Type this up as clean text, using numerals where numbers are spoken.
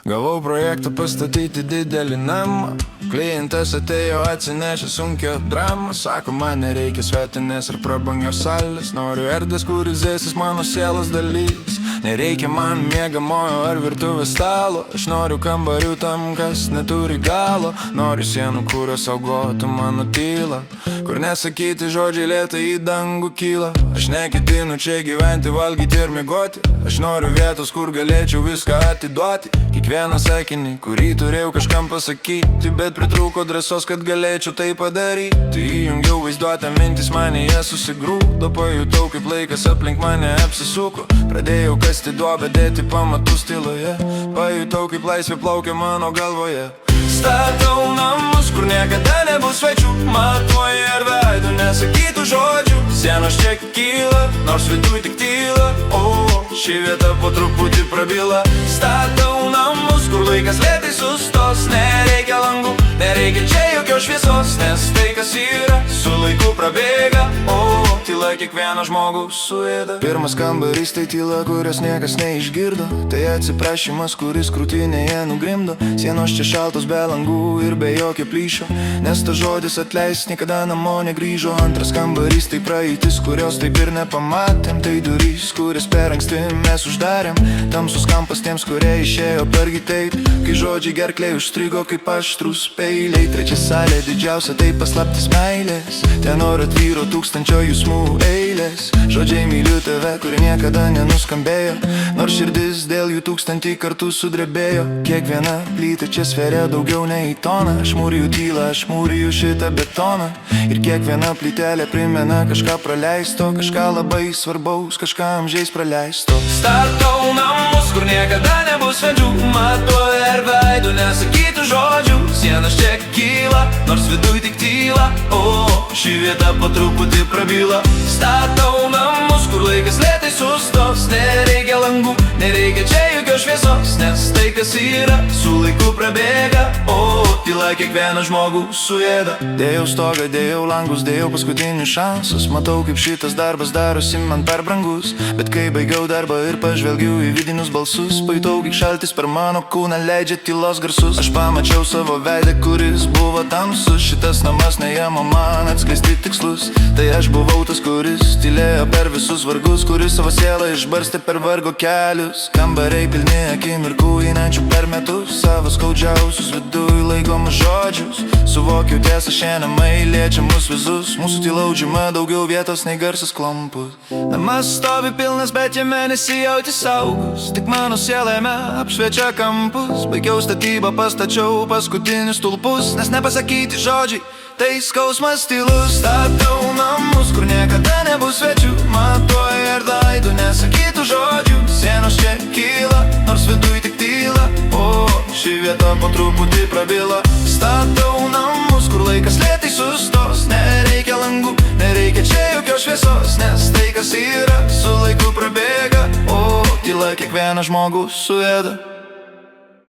Gavau projektą pastatyti didelį namą. Klientas atėjo atsinešę sunkią dramą. Sako, man nereikia svetinės ir prabangios salės. Noriu erdvės, kur izėsis mano sielos dalis. Nereikia man miegamojo ar virtuvės stalo. Aš noriu kambarių tam, kas neturi galo. Noriu sienų, kurios saugotų mano tylą, kur nesakyti žodžiai lėtai į dangų kyla. Aš neketinu čia gyventi, valgyti ir miegoti. Aš noriu vietos, kur galėčiau viską atiduoti. Kiekvieną sakinį, kurį turėjau kažkam pasakyti, bet pritrūko drąsos, kad galėčiau tai padaryti. Įjungiau vaizduotę, mintis manėje susigrūdo. Pajutau, kaip laikas aplink mane apsisuko. Pradėjau kasti duobę, dėti pamatus tyloje. Pajutau, kaip laisvė plaukia mano galvoje. Statau namus, kur niekada nebus svečių. Matuoju ir veidu, nesakytų žodžių. Sienos čia kyla, nors viduj tik tyla. O, ši vieta po truputį prabyla. Statau namus, kur laikas lėtai sustos. Nereikia langų, nereikia čia jokios šviesos, nes tai, kas yra, su laiku prabėga. O, tyla kiekvieną žmogų suėda. Pirmas kambarys tai tyla, kurios niekas neišgirdo. Tai atsiprašymas, kuris krūtinėje nugrimdo. Sienos čia šaltos be langų ir be jokio plyšio, nes tas žodis atleis niekada namo negrįžo. Antras kambarys tai praeitis, kurios taip ir nepamatėm. Tai durys, kurias per anksti mes uždarėm. Tamsus kampas tiems, kurie išėjo per kitaip, kai žodžiai gerklėj užstrigo kaip aštrūs peiliai. Trečia salė didžiausia, tai paslaptis meilės. Ten oro tvyro tūkstančio jausmų eilės. Žodžiai myliu tave, kurie niekada nenuskambėjo, nors širdis dėl jų 1000 kartų sudrebėjo. Kiekviena plyta čia sveria daugiau nei toną. Aš mūriju tylą, aš mūriju šitą betoną. Ir kiekviena plytelė primena kažką praleisto, kažką labai svarbaus, kažką amžiais praleisto. Statau namus, kur niekada nebus svečių. Matuoju ir veidu, nesakytų žodžių. Sienos čia kyla, nors viduj tik tyla. O, ši vieta po truputį prabyla. Statau namus, kur laikas lėtai sustos. Nereikia langų, nereikia čia jokios šviesos, nes tai, kas yra, su laiku prabėga. O, tyla kiekvieną žmogų suėda. Dėjau stogą, dėjau langus, dėjau paskutinius šansus. Matau, kaip šitas darbas darosi man per brangus. Bet kai baigiau darbą ir pažvelgiau į vidinius balsus, pajutau, kaip šaltis per mano kūną leidžia tylos garsus. Aš pamačiau savo veidą, kuris buvo tamsus. Šitas namas neėmo man atskleisti tikslus. Tai aš buvau tas, kuris tylėjo per visus vargus, kuris savo sielą išbarstė per vargo kelius. Kambariai pilni akimirkų einančių per metus, savo skaudžiausius viduj laikomus žodžius. Suvokiu tiesą, šiandien liečia mus visus. Mūsų tyla užima daugiau vietos nei garsas klampus. Namas stovi pilnas, bet jame nesijauti saugus. Tik mano siela jame apšviečia kampus. Baigiau statybą, pastačiau paskutinius stulpus, nes nepasakyti žodžiai tai skausmas tylus. Statau namus, kur niekada nebus svečių. Matuoju ir veidu, nesakytų žodžių. Sienos čia kyla, nors viduj tik tyla. O, ši vieta po truputį prabyla. Statau namus, kur laikas lėtai sustos. Nereikia langų, nereikia čia jokios šviesos, nes tai, kas yra, su laiku prabėga. O, tyla kiekvieną žmogų suėda.